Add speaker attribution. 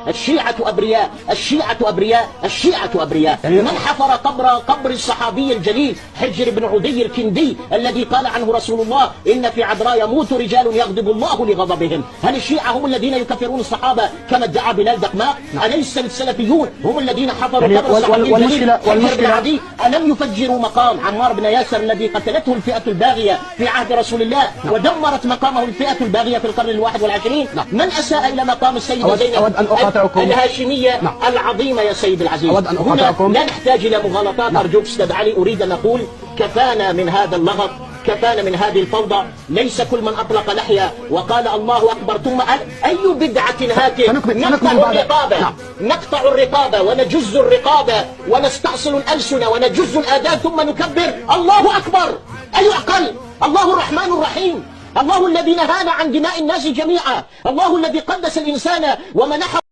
Speaker 1: الشيعة أبرياء، الشيعة أبرياء، الشيعة أبرياء. من حفر قبر الصحابي الجليل حجر بن عدي الكندي الذي قال عنه رسول الله إن في عذراء يموت رجال يغضب الله لغضبهم؟ هل الشيعة هم الذين يكفرون الصحابة كما ادعى بلال دقماق؟ أليس السلفيون هم الذين حفروا قبر الصحابي الجليل حجر بن عدي؟ ألم يفجروا مقام عمار بن ياسر الذي قتلته الفئة الباغية في عهد رسول الله ودمرت مقامه الفئة الباغية في القرن 21؟ من أساء إلى مقام السيدة زينب الهاشمية العظيمة يا سيد العزيز؟ هنا لا نحتاج إلى مغالطات. أرجوك أستاذ علي، أريد أن أقول كفانا من هذا اللغط، كفانا من هذه الفوضى. ليس كل من أطلق لحية وقال الله أكبر ثم قال أي بدعة هاتف نقطع الرقابة ونجز الرقابة ونستأصل الألسنة ونجز الآذان ثم نكبر الله أكبر. أي عقل؟ الله الرحمن الرحيم، الله الذي نهانا عن دماء الناس جميعا، الله الذي قدس الإنسان ومنحه